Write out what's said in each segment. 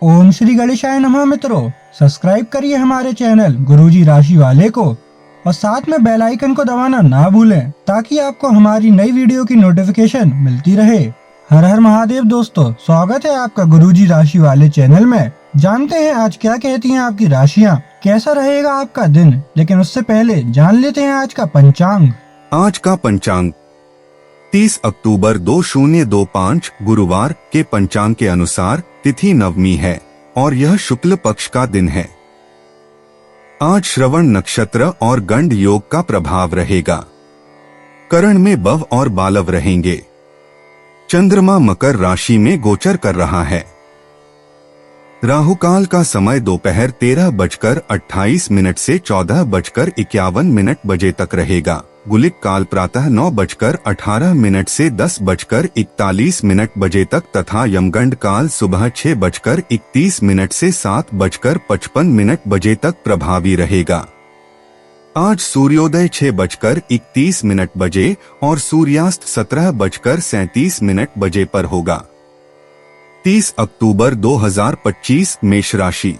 ओम श्री गणेशाय नमः। मित्रों, सब्सक्राइब करिए हमारे चैनल गुरुजी राशि वाले को और साथ में बेल आइकन को दबाना ना भूलें ताकि आपको हमारी नई वीडियो की नोटिफिकेशन मिलती रहे। हर हर महादेव दोस्तों, स्वागत है आपका गुरुजी राशि वाले चैनल में। जानते हैं आज क्या कहती हैं आपकी राशियां, कैसा रहेगा आपका दिन। लेकिन उससे पहले जान लेते हैं आज का पंचांग। आज का पंचांग 30 अक्टूबर 2025 गुरुवार के पंचांग के अनुसार तिथि नवमी है और यह शुक्ल पक्ष का दिन है। आज श्रवण नक्षत्र और गंड योग का प्रभाव रहेगा। करण में बव और बालव रहेंगे। चंद्रमा मकर राशि में गोचर कर रहा है। राहुकाल का समय दोपहर 13:28 से 14:51 बजे तक रहेगा। गुलिक काल प्रातः 9:18 से 10:41 बजे तक तथा यमगंड काल सुबह 6:31 से 7:55 बजे तक प्रभावी रहेगा। आज सूर्योदय 6:31 बजे और सूर्यास्त 17:37 बजे पर होगा। 30 अक्टूबर 2025 मेष राशि।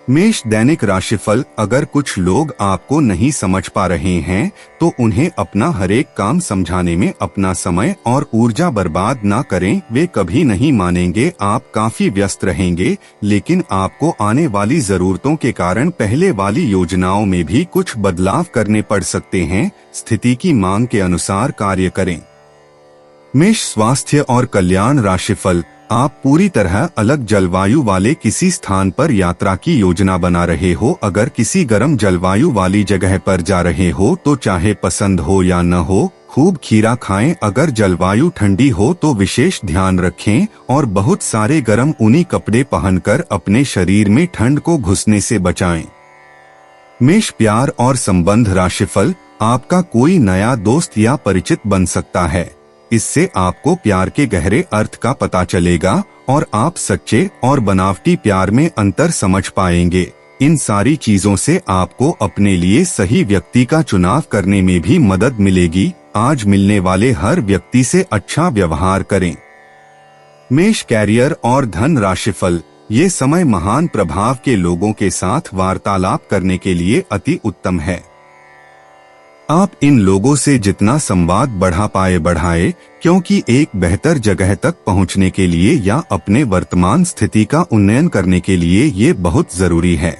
मेष दैनिक राशिफल। अगर कुछ लोग आपको नहीं समझ पा रहे हैं तो उन्हें अपना हरेक काम समझाने में अपना समय और ऊर्जा बर्बाद ना करें। वे कभी नहीं मानेंगे। आप काफी व्यस्त रहेंगे, लेकिन आपको आने वाली जरूरतों के कारण पहले वाली योजनाओं में भी कुछ बदलाव करने पड़ सकते हैं। स्थिति की मांग के अनुसार कार्य करें। मेष स्वास्थ्य और कल्याण राशिफल। आप पूरी तरह अलग जलवायु वाले किसी स्थान पर यात्रा की योजना बना रहे हो। अगर किसी गर्म जलवायु वाली जगह पर जा रहे हो तो चाहे पसंद हो या न हो, खूब खीरा खाएं। अगर जलवायु ठंडी हो तो विशेष ध्यान रखें और बहुत सारे गर्म ऊनी कपड़े पहनकर अपने शरीर में ठंड को घुसने से बचाएं। मेष प्यार और संबंध राशिफल। आपका कोई नया दोस्त या परिचित बन सकता है। इससे आपको प्यार के गहरे अर्थ का पता चलेगा और आप सच्चे और बनावटी प्यार में अंतर समझ पाएंगे। इन सारी चीजों से आपको अपने लिए सही व्यक्ति का चुनाव करने में भी मदद मिलेगी। आज मिलने वाले हर व्यक्ति से अच्छा व्यवहार करें। मेष कैरियर और धन राशिफल। ये समय महान प्रभाव के लोगों के साथ वार्तालाप करने के लिए अति उत्तम है। आप इन लोगों से जितना संवाद बढ़ा पाए बढ़ाए, क्योंकि एक बेहतर जगह तक पहुंचने के लिए या अपने वर्तमान स्थिति का उन्नयन करने के लिए ये बहुत जरूरी है।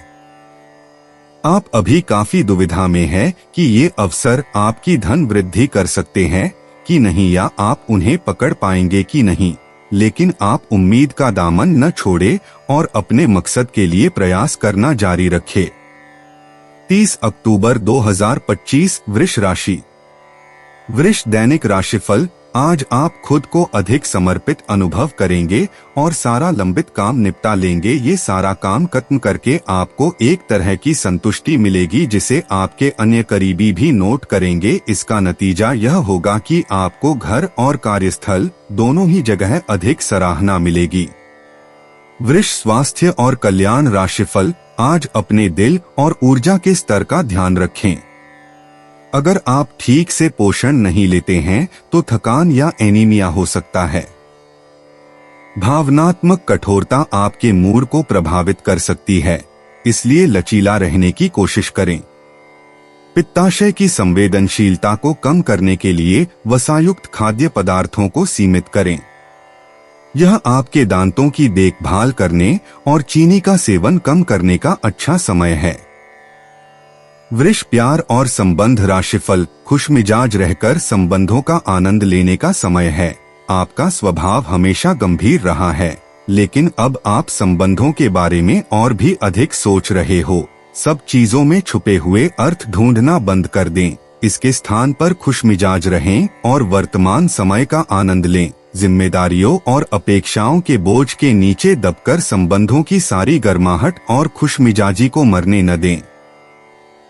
आप अभी काफी दुविधा में है कि ये अवसर आपकी धन वृद्धि कर सकते हैं कि नहीं, या आप उन्हें पकड़ पाएंगे कि नहीं। लेकिन आप उम्मीद का दामन न छोड़े और अपने मकसद के लिए प्रयास करना जारी रखें। 30 अक्टूबर 2025 वृष राशि। वृष दैनिक राशिफल। आज आप खुद को अधिक समर्पित अनुभव करेंगे और सारा लंबित काम निपटा लेंगे। ये सारा काम खत्म करके आपको एक तरह की संतुष्टि मिलेगी जिसे आपके अन्य करीबी भी नोट करेंगे। इसका नतीजा यह होगा कि आपको घर और कार्यस्थल दोनों ही जगह अधिक सराहना मिलेगी। वृष स्वास्थ्य और कल्याण राशिफल। आज अपने दिल और ऊर्जा के स्तर का ध्यान रखें। अगर आप ठीक से पोषण नहीं लेते हैं तो थकान या एनीमिया हो सकता है। भावनात्मक कठोरता आपके मूड को प्रभावित कर सकती है, इसलिए लचीला रहने की कोशिश करें। पित्ताशय की संवेदनशीलता को कम करने के लिए वसायुक्त खाद्य पदार्थों को सीमित करें। यह आपके दांतों की देखभाल करने और चीनी का सेवन कम करने का अच्छा समय है। वृष प्यार और संबंध राशिफल। खुशमिजाज रहकर संबंधों का आनंद लेने का समय है। आपका स्वभाव हमेशा गंभीर रहा है, लेकिन अब आप संबंधों के बारे में और भी अधिक सोच रहे हो। सब चीजों में छुपे हुए अर्थ ढूंढना बंद कर दें। इसके स्थान पर खुशमिजाज रहें और वर्तमान समय का आनंद लें। जिम्मेदारियों और अपेक्षाओं के बोझ के नीचे दबकर संबंधों की सारी गर्माहट और खुशमिजाजी को मरने न दें।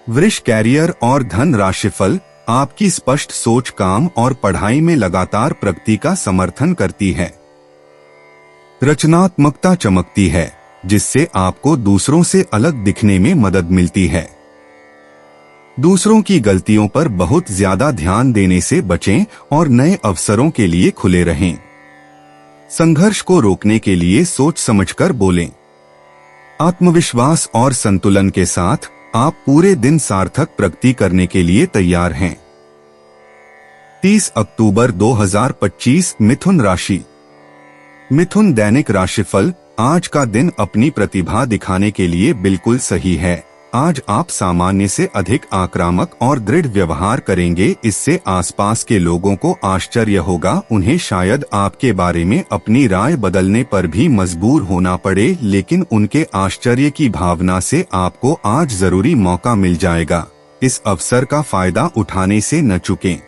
वृष कैरियर और धन राशिफल। आपकी स्पष्ट सोच काम और पढ़ाई में लगातार प्रगति का समर्थन करती है। रचनात्मकता चमकती है, जिससे आपको दूसरों से अलग दिखने में मदद मिलती है। दूसरों की गलतियों पर बहुत ज्यादा ध्यान देने से बचें और नए अवसरों के लिए खुले रहें। संघर्ष को रोकने के लिए सोच समझकर बोलें। आत्मविश्वास और संतुलन के साथ आप पूरे दिन सार्थक प्रगति करने के लिए तैयार हैं। 30 अक्टूबर 2025 मिथुन राशि। मिथुन दैनिक राशिफल। आज का दिन अपनी प्रतिभा दिखाने के लिए बिल्कुल सही है। आज आप सामान्य से अधिक आक्रामक और दृढ़ व्यवहार करेंगे। इससे आसपास के लोगों को आश्चर्य होगा। उन्हें शायद आपके बारे में अपनी राय बदलने पर भी मजबूर होना पड़े, लेकिन उनके आश्चर्य की भावना से आपको आज जरूरी मौका मिल जाएगा। इस अवसर का फायदा उठाने से न चूकें।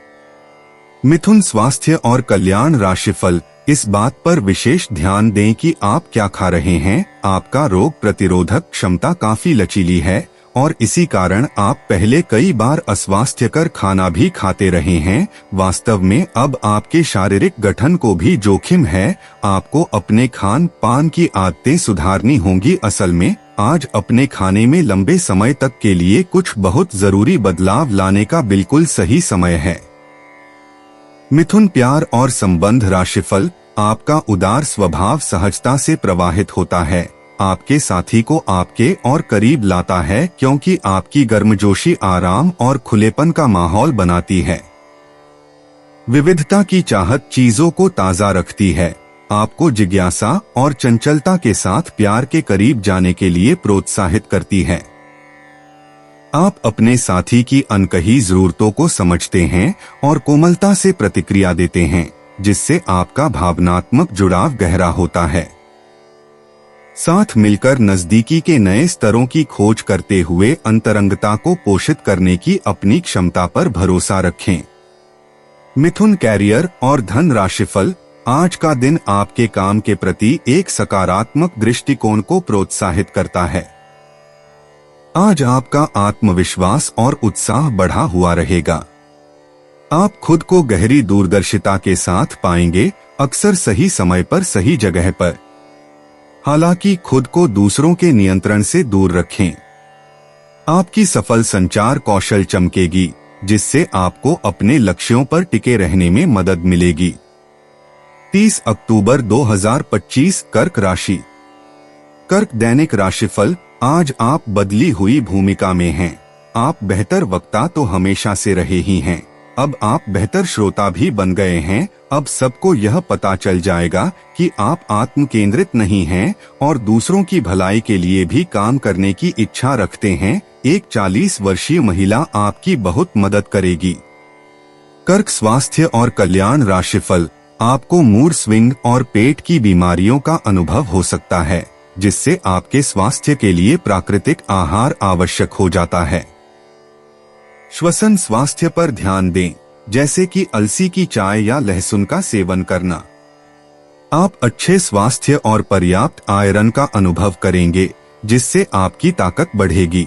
मिथुन स्वास्थ्य और कल्याण राशिफल। इस बात पर विशेष ध्यान दें कि आप क्या खा रहे हैं। आपका रोग प्रतिरोधक क्षमता काफी लचीली है और इसी कारण आप पहले कई बार अस्वास्थ्यकर खाना भी खाते रहे हैं। वास्तव में अब आपके शारीरिक गठन को भी जोखिम है। आपको अपने खान पान की आदतें सुधारनी होंगी। असल में आज अपने खाने में लंबे समय तक के लिए कुछ बहुत जरूरी बदलाव लाने का बिल्कुल सही समय है। मिथुन प्यार और संबंध राशिफल। आपका उदार स्वभाव सहजता से प्रवाहित होता है। आपके साथी को आपके और करीब लाता है, क्योंकि आपकी गर्मजोशी आराम और खुलेपन का माहौल बनाती है। विविधता की चाहत चीजों को ताजा रखती है। आपको जिज्ञासा और चंचलता के साथ प्यार के करीब जाने के लिए प्रोत्साहित करती है। आप अपने साथी की अनकही जरूरतों को समझते हैं और कोमलता से प्रतिक्रिया देते हैं, जिससे आपका भावनात्मक जुड़ाव गहरा होता है। साथ मिलकर नजदीकी के नए स्तरों की खोज करते हुए अंतरंगता को पोषित करने की अपनी क्षमता पर भरोसा रखें। मिथुन कैरियर और धन राशिफल। आज का दिन आपके काम के प्रति एक सकारात्मक दृष्टिकोण को प्रोत्साहित करता है। आज आपका आत्मविश्वास और उत्साह बढ़ा हुआ रहेगा। आप खुद को गहरी दूरदर्शिता के साथ पाएंगे, अक्सर सही समय पर सही जगह पर। हालांकि खुद को दूसरों के नियंत्रण से दूर रखें। आपकी सफल संचार कौशल चमकेगी, जिससे आपको अपने लक्ष्यों पर टिके रहने में मदद मिलेगी। 30 अक्टूबर 2025 कर्क राशि। कर्क दैनिक राशिफल। आज आप बदली हुई भूमिका में हैं। आप बेहतर वक्ता तो हमेशा से रहे ही हैं, अब आप बेहतर श्रोता भी बन गए हैं। अब सबको यह पता चल जाएगा कि आप आत्म केंद्रित नहीं हैं और दूसरों की भलाई के लिए भी काम करने की इच्छा रखते हैं। एक 40 वर्षीय महिला आपकी बहुत मदद करेगी। कर्क स्वास्थ्य और कल्याण राशिफल। आपको मूड स्विंग और पेट की बीमारियों का अनुभव हो सकता है, जिससे आपके स्वास्थ्य के लिए प्राकृतिक आहार आवश्यक हो जाता है। श्वसन स्वास्थ्य पर ध्यान दें, जैसे कि अलसी की चाय या लहसुन का सेवन करना। आप अच्छे स्वास्थ्य और पर्याप्त आयरन का अनुभव करेंगे, जिससे आपकी ताकत बढ़ेगी।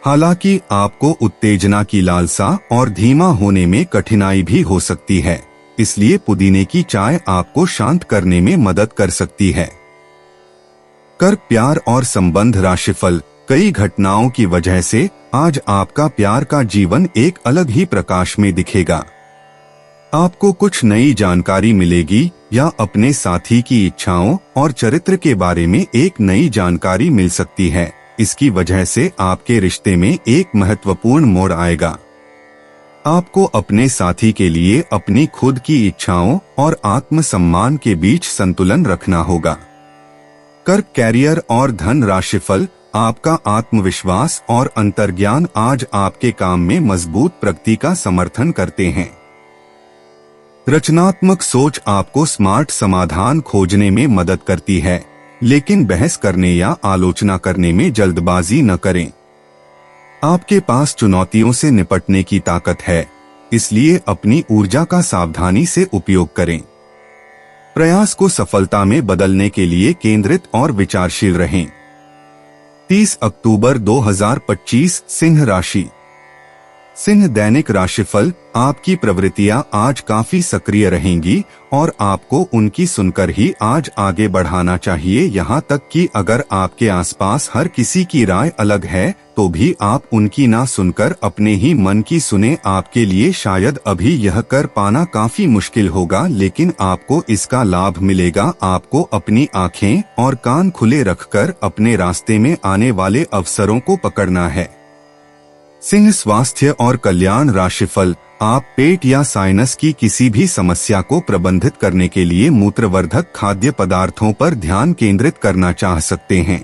हालांकि आपको उत्तेजना की लालसा और धीमा होने में कठिनाई भी हो सकती है, इसलिए पुदीने की चाय आपको शांत करने में मदद कर सकती है। कर्क प्यार और संबंध राशिफल। कई घटनाओं की वजह से आज आपका प्यार का जीवन एक अलग ही प्रकाश में दिखेगा। आपको कुछ नई जानकारी मिलेगी या अपने साथी की इच्छाओं और चरित्र के बारे में एक नई जानकारी मिल सकती है। इसकी वजह से आपके रिश्ते में एक महत्वपूर्ण मोड़ आएगा। आपको अपने साथी के लिए अपनी खुद की इच्छाओं और आत्मसम्मान के बीच संतुलन रखना होगा। कर्क कैरियर और धन राशिफल। आपका आत्मविश्वास और अंतर्ज्ञान आज आपके काम में मजबूत प्रगति का समर्थन करते हैं। रचनात्मक सोच आपको स्मार्ट समाधान खोजने में मदद करती है, लेकिन बहस करने या आलोचना करने में जल्दबाजी न करें। आपके पास चुनौतियों से निपटने की ताकत है, इसलिए अपनी ऊर्जा का सावधानी से उपयोग करें। प्रयास को सफलता में बदलने के लिए केंद्रित और विचारशील रहें। 30 अक्टूबर 2025 सिंह राशि। सिंह दैनिक राशिफल, आपकी प्रवृत्तियां आज काफी सक्रिय रहेंगी और आपको उनकी सुनकर ही आज आगे बढ़ाना चाहिए। यहाँ तक कि अगर आपके आसपास हर किसी की राय अलग है तो भी आप उनकी ना सुनकर अपने ही मन की सुने। आपके लिए शायद अभी यह कर पाना काफी मुश्किल होगा, लेकिन आपको इसका लाभ मिलेगा। आपको अपनी आंखें और कान खुले रखकर अपने रास्ते में आने वाले अवसरों को पकड़ना है। सिंह स्वास्थ्य और कल्याण राशिफल, आप पेट या साइनस की किसी भी समस्या को प्रबंधित करने के लिए मूत्रवर्धक खाद्य पदार्थों पर ध्यान केंद्रित करना चाह सकते हैं।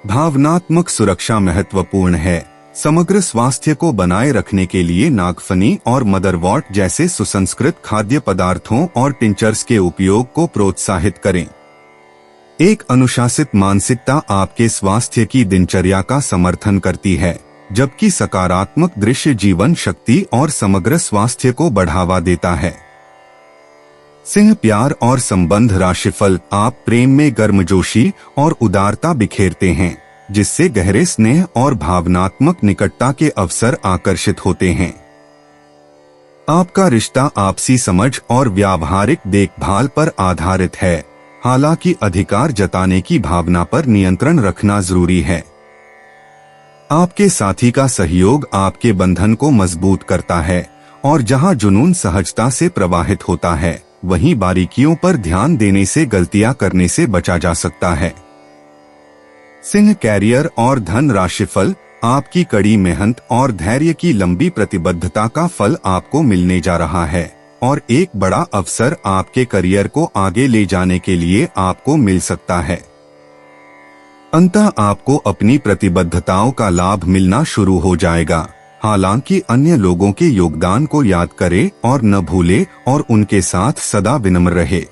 भावनात्मक सुरक्षा महत्वपूर्ण है। समग्र स्वास्थ्य को बनाए रखने के लिए नागफनी और मदरवॉट जैसे सुसंस्कृत खाद्य पदार्थों और टिंचर्स के उपयोग को प्रोत्साहित करें। एक अनुशासित मानसिकता आपके स्वास्थ्य की दिनचर्या का समर्थन करती है, जबकि सकारात्मक दृश्य जीवन शक्ति और समग्र स्वास्थ्य को बढ़ावा देता है। सिंह प्यार और संबंध राशिफल, आप प्रेम में गर्मजोशी और उदारता बिखेरते हैं, जिससे गहरे स्नेह और भावनात्मक निकटता के अवसर आकर्षित होते हैं। आपका रिश्ता आपसी समझ और व्यावहारिक देखभाल पर आधारित है, हालांकि अधिकार जताने की भावना पर नियंत्रण रखना जरूरी है। आपके साथी का सहयोग आपके बंधन को मजबूत करता है और जहां जुनून सहजता से प्रवाहित होता है, वहीं बारीकियों पर ध्यान देने से गलतियां करने से बचा जा सकता है। सिंह कैरियर और धन राशिफल, आपकी कड़ी मेहनत और धैर्य की लंबी प्रतिबद्धता का फल आपको मिलने जा रहा है और एक बड़ा अवसर आपके करियर को आगे ले जाने के लिए आपको मिल सकता है। अंततः आपको अपनी प्रतिबद्धताओं का लाभ मिलना शुरू हो जाएगा। हालांकि अन्य लोगों के योगदान को याद करें और न भूले और उनके साथ सदा विनम्र रहे।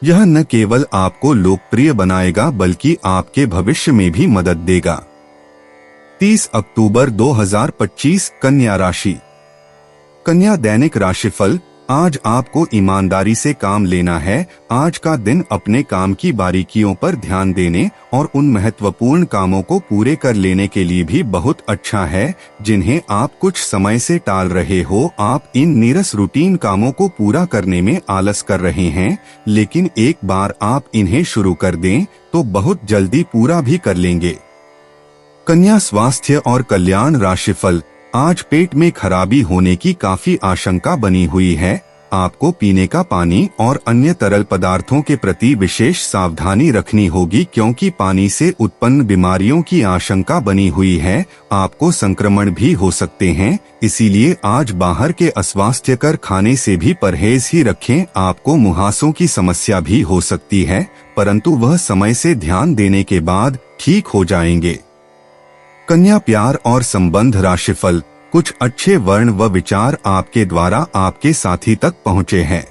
यह न केवल आपको लोकप्रिय बनाएगा बल्कि आपके भविष्य में भी मदद देगा। 30 अक्टूबर 2025 कन्या राशि। कन्या दैनिक राशिफल, आज आपको ईमानदारी से काम लेना है। आज का दिन अपने काम की बारीकियों पर ध्यान देने और उन महत्वपूर्ण कामों को पूरे कर लेने के लिए भी बहुत अच्छा है जिन्हें आप कुछ समय से टाल रहे हो। आप इन नीरस रूटीन कामों को पूरा करने में आलस कर रहे हैं, लेकिन एक बार आप इन्हें शुरू कर दें तो बहुत जल्दी पूरा भी कर लेंगे। कन्या स्वास्थ्य और कल्याण राशिफल, आज पेट में खराबी होने की काफी आशंका बनी हुई है। आपको पीने का पानी और अन्य तरल पदार्थों के प्रति विशेष सावधानी रखनी होगी, क्योंकि पानी से उत्पन्न बीमारियों की आशंका बनी हुई है। आपको संक्रमण भी हो सकते हैं, इसीलिए आज बाहर के अस्वास्थ्यकर खाने से भी परहेज ही रखें। आपको मुहासों की समस्या भी हो सकती है, परंतु वह समय से ध्यान देने के बाद ठीक हो जाएंगे। कन्या प्यार और संबंध राशिफल, कुछ अच्छे वर्ण व विचार आपके द्वारा आपके साथी तक पहुँचे हैं।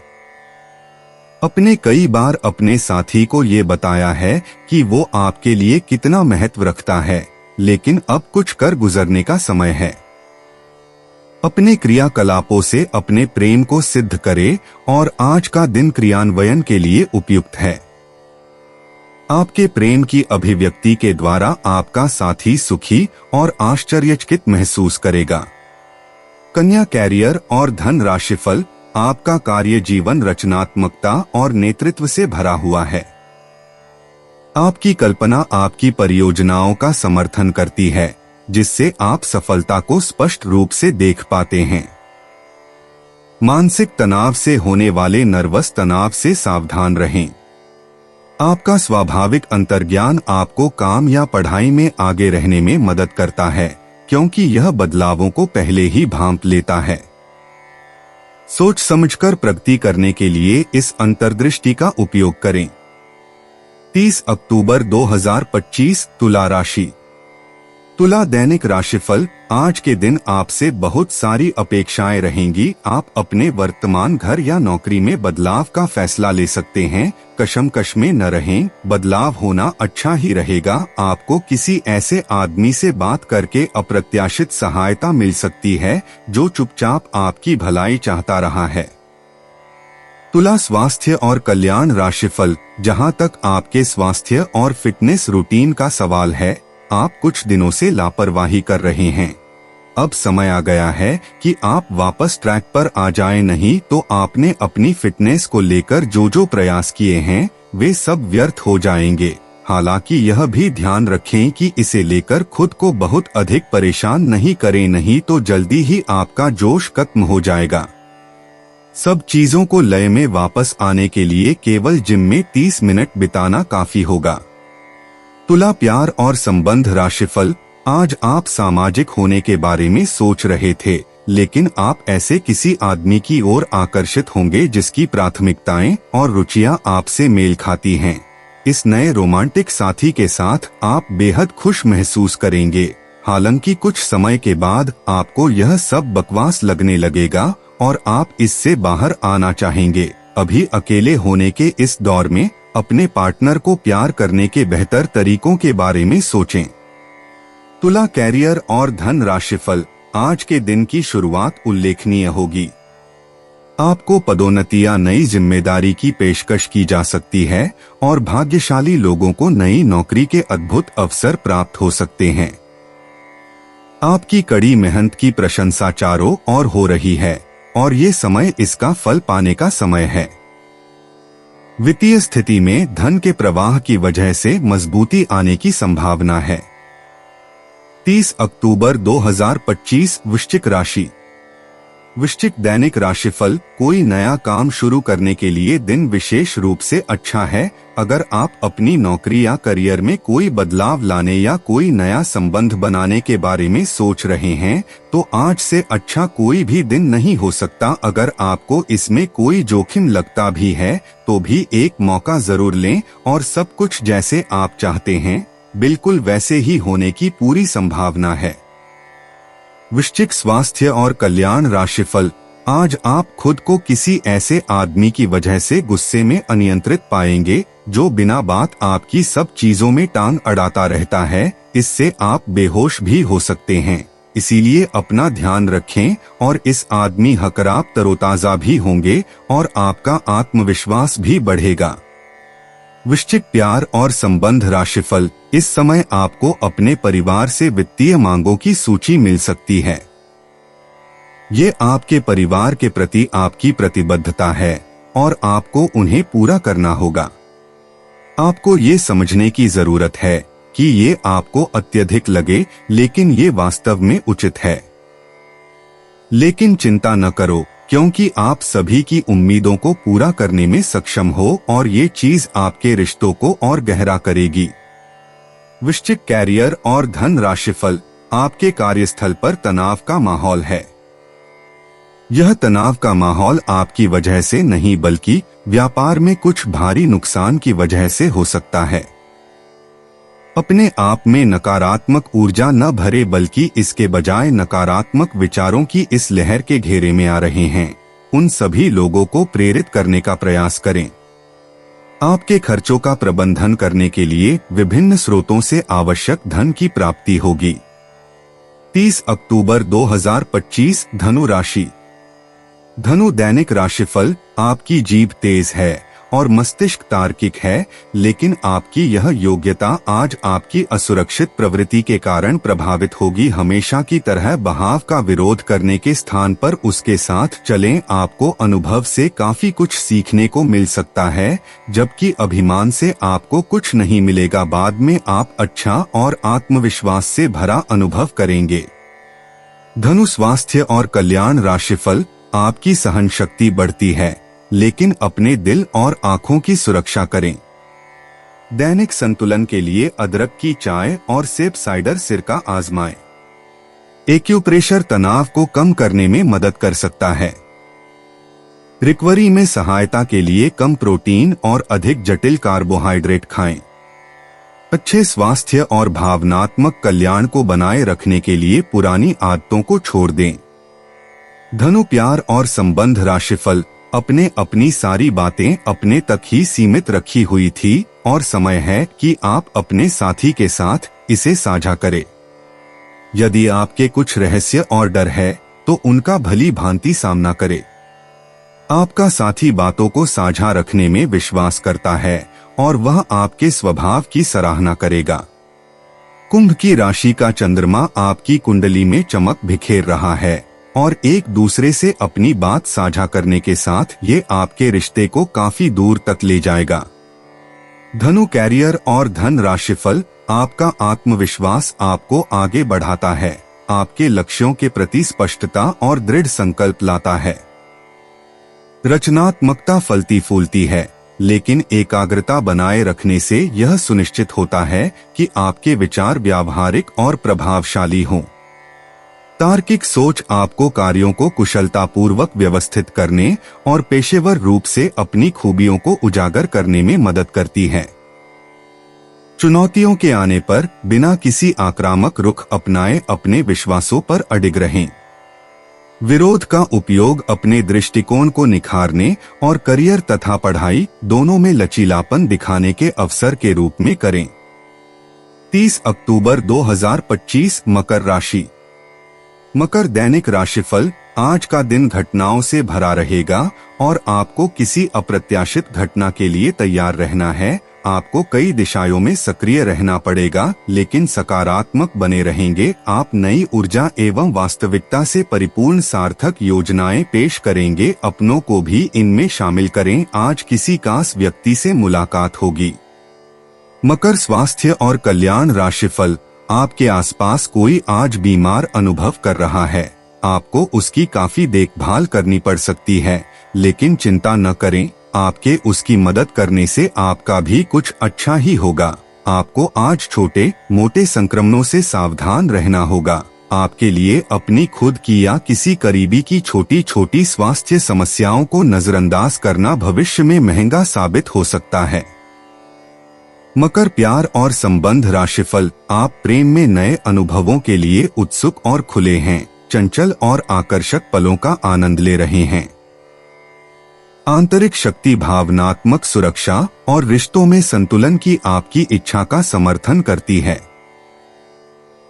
अपने कई बार अपने साथी को ये बताया है कि वो आपके लिए कितना महत्व रखता है, लेकिन अब कुछ कर गुजरने का समय है। अपने क्रियाकलापों से अपने प्रेम को सिद्ध करें और आज का दिन क्रियान्वयन के लिए उपयुक्त है। आपके प्रेम की अभिव्यक्ति के द्वारा आपका साथी सुखी और आश्चर्यचकित महसूस करेगा। कन्या कैरियर और धन राशिफल, आपका कार्य जीवन रचनात्मकता और नेतृत्व से भरा हुआ है। आपकी कल्पना आपकी परियोजनाओं का समर्थन करती है, जिससे आप सफलता को स्पष्ट रूप से देख पाते हैं। मानसिक तनाव से होने वाले नर्वस तनाव से सावधान रहें। आपका स्वाभाविक अंतर्ज्ञान आपको काम या पढ़ाई में आगे रहने में मदद करता है, क्योंकि यह बदलावों को पहले ही भांप लेता है। सोच समझकर प्रगति करने के लिए इस अंतर्दृष्टि का उपयोग करें। 30 अक्टूबर 2025 तुला राशि। तुला दैनिक राशिफल, आज के दिन आपसे बहुत सारी अपेक्षाएं रहेंगी। आप अपने वर्तमान घर या नौकरी में बदलाव का फैसला ले सकते हैं। कशमकश में न रहें, बदलाव होना अच्छा ही रहेगा। आपको किसी ऐसे आदमी से बात करके अप्रत्याशित सहायता मिल सकती है जो चुपचाप आपकी भलाई चाहता रहा है। तुला स्वास्थ्य और कल्याण राशिफल, जहां तक आपके स्वास्थ्य और फिटनेस रूटीन का सवाल है, आप कुछ दिनों से लापरवाही कर रहे हैं। अब समय आ गया है कि आप वापस ट्रैक पर आ जाएं, नहीं तो आपने अपनी फिटनेस को लेकर जो जो प्रयास किए हैं वे सब व्यर्थ हो जाएंगे। हालांकि यह भी ध्यान रखें कि इसे लेकर खुद को बहुत अधिक परेशान नहीं करें, नहीं तो जल्दी ही आपका जोश खत्म हो जाएगा। सब चीजों को लय में वापस आने के लिए केवल जिम में 30 मिनट बिताना काफी होगा। तुला प्यार और संबंध राशिफल। आज आप सामाजिक होने के बारे में सोच रहे थे, लेकिन आप ऐसे किसी आदमी की ओर आकर्षित होंगे जिसकी प्राथमिकताएं और रुचियां आपसे मेल खाती हैं। इस नए रोमांटिक साथी के साथ आप बेहद खुश महसूस करेंगे। हालांकि कुछ समय के बाद आपको यह सब बकवास लगने लगेगा और आप इससे बाहर आना चाहेंगे। अभी अकेले होने के इस दौर में अपने पार्टनर को प्यार करने के बेहतर तरीकों के बारे में सोचें। तुला कैरियर और धन राशिफल। आज के दिन की शुरुआत उल्लेखनीय होगी। आपको पदोन्नति या नई जिम्मेदारी की पेशकश की जा सकती है और भाग्यशाली लोगों को नई नौकरी के अद्भुत अवसर प्राप्त हो सकते हैं। आपकी कड़ी मेहनत की प्रशंसा चारों ओर हो रही है और ये समय इसका फल पाने का समय है। वित्तीय स्थिति में धन के प्रवाह की वजह से मजबूती आने की संभावना है। 30 अक्टूबर 2025 वृश्चिक राशि। वृश्चिक दैनिक राशिफल। कोई नया काम शुरू करने के लिए दिन विशेष रूप से अच्छा है। अगर आप अपनी नौकरी या करियर में कोई बदलाव लाने या कोई नया संबंध बनाने के बारे में सोच रहे हैं तो आज से अच्छा कोई भी दिन नहीं हो सकता। अगर आपको इसमें कोई जोखिम लगता भी है तो भी एक मौका जरूर लें और सब कुछ जैसे आप चाहते हैं बिल्कुल वैसे ही होने की पूरी संभावना है। वृश्चिक स्वास्थ्य और कल्याण राशिफल। आज आप खुद को किसी ऐसे आदमी की वजह से गुस्से में अनियंत्रित पाएंगे जो बिना बात आपकी सब चीजों में टांग अड़ाता रहता है। इससे आप बेहोश भी हो सकते हैं, इसीलिए अपना ध्यान रखें। और इस आदमी हकराप तरोताजा भी होंगे और आपका आत्मविश्वास भी बढ़ेगा। वृश्चिक प्यार और संबंध राशिफल। इस समय आपको अपने परिवार से वित्तीय मांगों की सूची मिल सकती है। ये आपके परिवार के प्रति आपकी प्रतिबद्धता है और आपको उन्हें पूरा करना होगा। आपको ये समझने की जरूरत है कि ये आपको अत्यधिक लगे, लेकिन ये वास्तव में उचित है। लेकिन चिंता न करो, क्योंकि आप सभी की उम्मीदों को पूरा करने में सक्षम हो और ये चीज आपके रिश्तों को और गहरा करेगी। वृश्चिक कैरियर और धन राशिफल। आपके कार्यस्थल पर तनाव का माहौल है। यह तनाव का माहौल आपकी वजह से नहीं बल्कि व्यापार में कुछ भारी नुकसान की वजह से हो सकता है। अपने आप में नकारात्मक ऊर्जा न भरे, बल्कि इसके बजाय नकारात्मक विचारों की इस लहर के घेरे में आ रहे हैं। उन सभी लोगों को प्रेरित करने का प्रयास करें। आपके खर्चों का प्रबंधन करने के लिए विभिन्न स्रोतों से आवश्यक धन की प्राप्ति होगी। 30 अक्टूबर 2025 धनु राशि। धनु दैनिक राशिफल। आपकी जीभ तेज है और मस्तिष्क तार्किक है, लेकिन आपकी यह योग्यता आज आपकी असुरक्षित प्रवृत्ति के कारण प्रभावित होगी। हमेशा की तरह बहाव का विरोध करने के स्थान पर उसके साथ चलें। आपको अनुभव से काफी कुछ सीखने को मिल सकता है, जबकि अभिमान से आपको कुछ नहीं मिलेगा। बाद में आप अच्छा और आत्मविश्वास से भरा अनुभव करेंगे। धनु स्वास्थ्य और कल्याण राशिफल। आपकी सहन शक्ति बढ़ती है, लेकिन अपने दिल और आंखों की सुरक्षा करें। दैनिक संतुलन के लिए अदरक की चाय और सेब साइडर सिरका आजमाएं। एक्यूप्रेशर तनाव को कम करने में मदद कर सकता है। रिकवरी में सहायता के लिए कम प्रोटीन और अधिक जटिल कार्बोहाइड्रेट खाएं। अच्छे स्वास्थ्य और भावनात्मक कल्याण को बनाए रखने के लिए पुरानी आदतों को छोड़ दें। धनु प्यार और संबंध राशिफल। अपने अपनी सारी बातें अपने तक ही सीमित रखी हुई थी और समय है कि आप अपने साथी के साथ इसे साझा करें। यदि आपके कुछ रहस्य और डर है तो उनका भली भांति सामना करें। आपका साथी बातों को साझा रखने में विश्वास करता है और वह आपके स्वभाव की सराहना करेगा। कुंभ की राशि का चंद्रमा आपकी कुंडली में चमक बिखेर रहा है और एक दूसरे से अपनी बात साझा करने के साथ ये आपके रिश्ते को काफी दूर तक ले जाएगा। धनु कैरियर और धन राशिफल। आपका आत्मविश्वास आपको आगे बढ़ाता है, आपके लक्ष्यों के प्रति स्पष्टता और दृढ़ संकल्प लाता है। रचनात्मकता फलती फूलती है, लेकिन एकाग्रता बनाए रखने से यह सुनिश्चित होता है कि आपके विचार व्यावहारिक और प्रभावशाली हों। तार्किक सोच आपको कार्यों को कुशलतापूर्वक व्यवस्थित करने और पेशेवर रूप से अपनी खूबियों को उजागर करने में मदद करती है। चुनौतियों के आने पर बिना किसी आक्रामक रुख अपनाए अपने विश्वासों पर अडिग रहें। विरोध का उपयोग अपने दृष्टिकोण को निखारने और करियर तथा पढ़ाई दोनों में लचीलापन दिखाने के अवसर के रूप में करें। 30 अक्टूबर 2025 मकर राशि। मकर दैनिक राशिफल। आज का दिन घटनाओं से भरा रहेगा और आपको किसी अप्रत्याशित घटना के लिए तैयार रहना है। आपको कई दिशाओं में सक्रिय रहना पड़ेगा, लेकिन सकारात्मक बने रहेंगे। आप नई ऊर्जा एवं वास्तविकता से परिपूर्ण सार्थक योजनाएं पेश करेंगे। अपनों को भी इनमें शामिल करें। आज किसी खास व्यक्ति से मुलाकात होगी। मकर स्वास्थ्य और कल्याण राशिफल। आपके आसपास कोई आज बीमार अनुभव कर रहा है। आपको उसकी काफी देखभाल करनी पड़ सकती है, लेकिन चिंता न करें। आपके उसकी मदद करने से आपका भी कुछ अच्छा ही होगा। आपको आज छोटे मोटे संक्रमणों से सावधान रहना होगा। आपके लिए अपनी खुद की या किसी करीबी की छोटी छोटी स्वास्थ्य समस्याओं को नजरअंदाज करना भविष्य में महंगा साबित हो सकता है। मकर प्यार और संबंध राशिफल। आप प्रेम में नए अनुभवों के लिए उत्सुक और खुले हैं। चंचल और आकर्षक पलों का आनंद ले रहे हैं। आंतरिक शक्ति भावनात्मक सुरक्षा और रिश्तों में संतुलन की आपकी इच्छा का समर्थन करती है।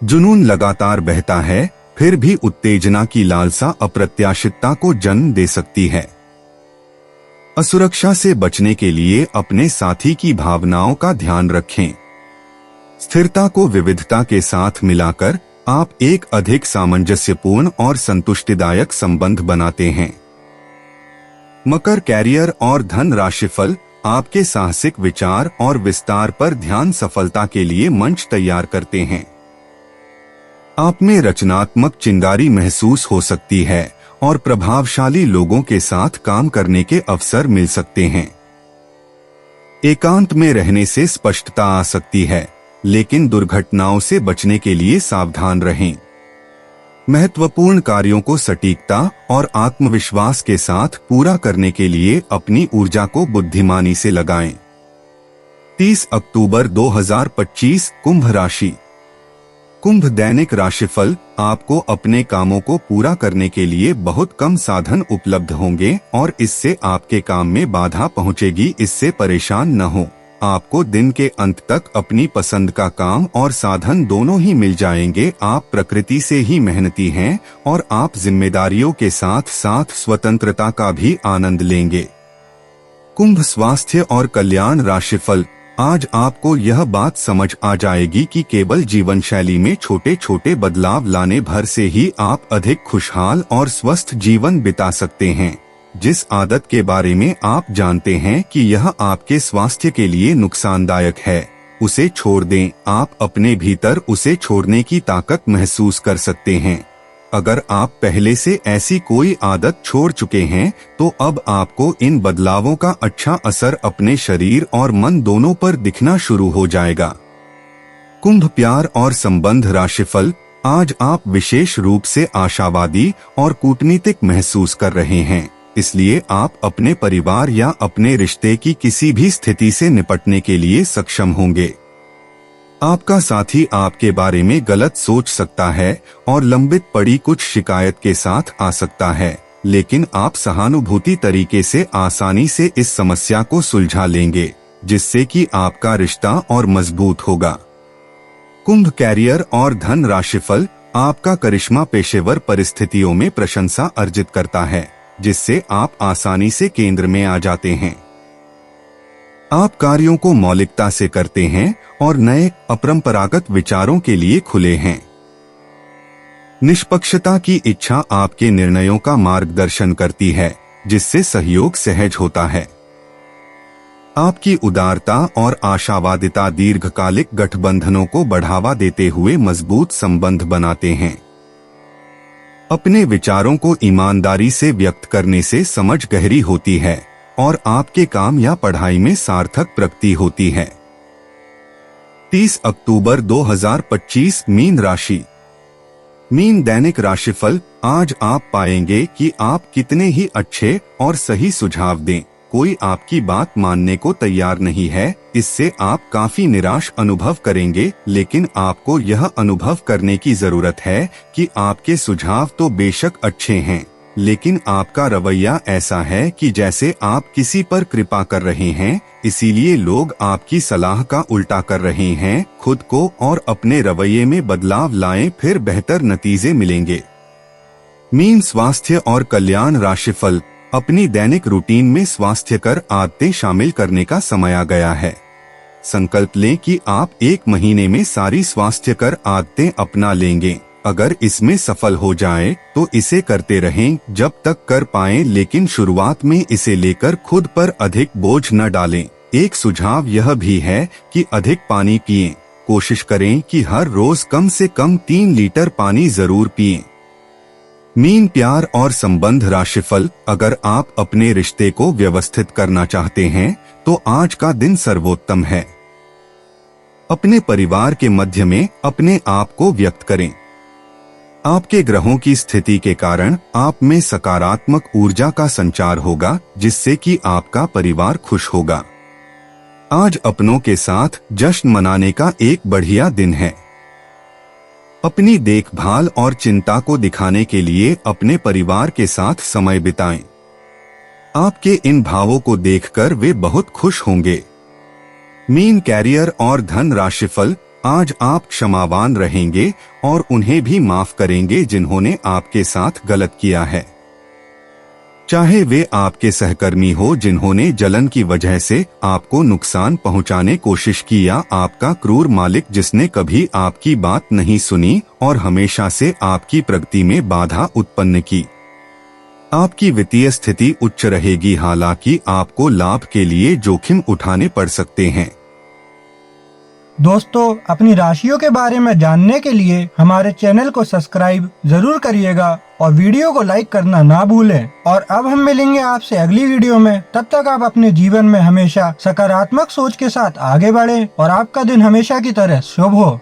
जुनून लगातार बहता है, फिर भी उत्तेजना की लालसा अप्रत्याशितता को जन्म दे सकती है। असुरक्षा से बचने के लिए अपने साथी की भावनाओं का ध्यान रखें। स्थिरता को विविधता के साथ मिलाकर आप एक अधिक सामंजस्यपूर्ण और संतुष्टिदायक संबंध बनाते हैं। मकर कैरियर और धन राशिफल। आपके साहसिक विचार और विस्तार पर ध्यान सफलता के लिए मंच तैयार करते हैं। आप में रचनात्मक चिंगारी महसूस हो सकती है और प्रभावशाली लोगों के साथ काम करने के अवसर मिल सकते हैं। एकांत में रहने से स्पष्टता आ सकती है, लेकिन दुर्घटनाओं से बचने के लिए सावधान रहें। महत्वपूर्ण कार्यों को सटीकता और आत्मविश्वास के साथ पूरा करने के लिए अपनी ऊर्जा को बुद्धिमानी से लगाएं। 30 अक्टूबर 2025 कुंभ राशि। कुंभ दैनिक राशिफल। आपको अपने कामों को पूरा करने के लिए बहुत कम साधन उपलब्ध होंगे और इससे आपके काम में बाधा पहुंचेगी। इससे परेशान न हो। आपको दिन के अंत तक अपनी पसंद का काम और साधन दोनों ही मिल जाएंगे। आप प्रकृति से ही मेहनती हैं और आप जिम्मेदारियों के साथ साथ स्वतंत्रता का भी आनंद लेंगे। कुंभ स्वास्थ्य और कल्याण राशिफल। आज आपको यह बात समझ आ जाएगी कि केवल जीवन शैली में छोटे छोटे बदलाव लाने भर से ही आप अधिक खुशहाल और स्वस्थ जीवन बिता सकते हैं। जिस आदत के बारे में आप जानते हैं कि यह आपके स्वास्थ्य के लिए नुकसानदायक है, उसे छोड़ दें। आप अपने भीतर उसे छोड़ने की ताकत महसूस कर सकते हैं। अगर आप पहले से ऐसी कोई आदत छोड़ चुके हैं, तो अब आपको इन बदलावों का अच्छा असर अपने शरीर और मन दोनों पर दिखना शुरू हो जाएगा। कुंभ प्यार और संबंध राशिफल। आज आप विशेष रूप से आशावादी और कूटनीतिक महसूस कर रहे हैं, इसलिए आप अपने परिवार या अपने रिश्ते की किसी भी स्थिति से निपटने के लिए सक्षम होंगे। आपका साथी आपके बारे में गलत सोच सकता है और लंबित पड़ी कुछ शिकायत के साथ आ सकता है, लेकिन आप सहानुभूति तरीके से आसानी से इस समस्या को सुलझा लेंगे, जिससे कि आपका रिश्ता और मजबूत होगा। कुंभ कैरियर और धन राशिफल। आपका करिश्मा पेशेवर परिस्थितियों में प्रशंसा अर्जित करता है, जिससे आप आसानी से केंद्र में आ जाते हैं। आप कार्यों को मौलिकता से करते हैं और नए अपरंपरागत विचारों के लिए खुले हैं। निष्पक्षता की इच्छा आपके निर्णयों का मार्गदर्शन करती है, जिससे सहयोग सहज होता है। आपकी उदारता और आशावादिता दीर्घकालिक गठबंधनों को बढ़ावा देते हुए मजबूत संबंध बनाते हैं। अपने विचारों को ईमानदारी से व्यक्त करने से समझ गहरी होती है और आपके काम या पढ़ाई में सार्थक प्रगति होती है। 30 अक्टूबर 2025 मीन राशि। मीन दैनिक राशिफल। आज आप पाएंगे कि आप कितने ही अच्छे और सही सुझाव दें, कोई आपकी बात मानने को तैयार नहीं है। इससे आप काफी निराश अनुभव करेंगे, लेकिन आपको यह अनुभव करने की जरूरत है कि आपके सुझाव तो बेशक अच्छे हैं, लेकिन आपका रवैया ऐसा है कि जैसे आप किसी पर कृपा कर रहे हैं, इसीलिए लोग आपकी सलाह का उल्टा कर रहे हैं। खुद को और अपने रवैये में बदलाव लाएं, फिर बेहतर नतीजे मिलेंगे। मीन स्वास्थ्य और कल्याण राशिफल। अपनी दैनिक रूटीन में स्वास्थ्यकर आदतें शामिल करने का समय आ गया है। संकल्प लें कि आप 1 महीने में सारी स्वास्थ्यकर आदतें अपना लेंगे। अगर इसमें सफल हो जाए तो इसे करते रहें जब तक कर पाएं, लेकिन शुरुआत में इसे लेकर खुद पर अधिक बोझ न डालें। एक सुझाव यह भी है कि अधिक पानी पिएं। कोशिश करें कि हर रोज कम से कम 3 लीटर पानी जरूर पिएं। मीन प्यार और संबंध राशिफल। अगर आप अपने रिश्ते को व्यवस्थित करना चाहते हैं तो आज का दिन सर्वोत्तम है। अपने परिवार के मध्य में अपने आप को व्यक्त करें। आपके ग्रहों की स्थिति के कारण आप में सकारात्मक ऊर्जा का संचार होगा, जिससे कि आपका परिवार खुश होगा। आज अपनों के साथ जश्न मनाने का एक बढ़िया दिन है। अपनी देखभाल और चिंता को दिखाने के लिए अपने परिवार के साथ समय बिताएं। आपके इन भावों को देखकर वे बहुत खुश होंगे। मीन कैरियर और धन राशिफल। आज आप क्षमावान रहेंगे और उन्हें भी माफ करेंगे जिन्होंने आपके साथ गलत किया है, चाहे वे आपके सहकर्मी हो जिन्होंने जलन की वजह से आपको नुकसान पहुंचाने कोशिश की, या आपका क्रूर मालिक जिसने कभी आपकी बात नहीं सुनी और हमेशा से आपकी प्रगति में बाधा उत्पन्न की। आपकी वित्तीय स्थिति उच्च रहेगी, हालांकि आपको लाभ के लिए जोखिम उठाने पड़ सकते हैं। दोस्तों, अपनी राशियों के बारे में जानने के लिए हमारे चैनल को सब्सक्राइब जरूर करिएगा और वीडियो को लाइक करना ना भूलें। और अब हम मिलेंगे आपसे अगली वीडियो में। तब तक आप अपने जीवन में हमेशा सकारात्मक सोच के साथ आगे बढ़ें और आपका दिन हमेशा की तरह शुभ हो।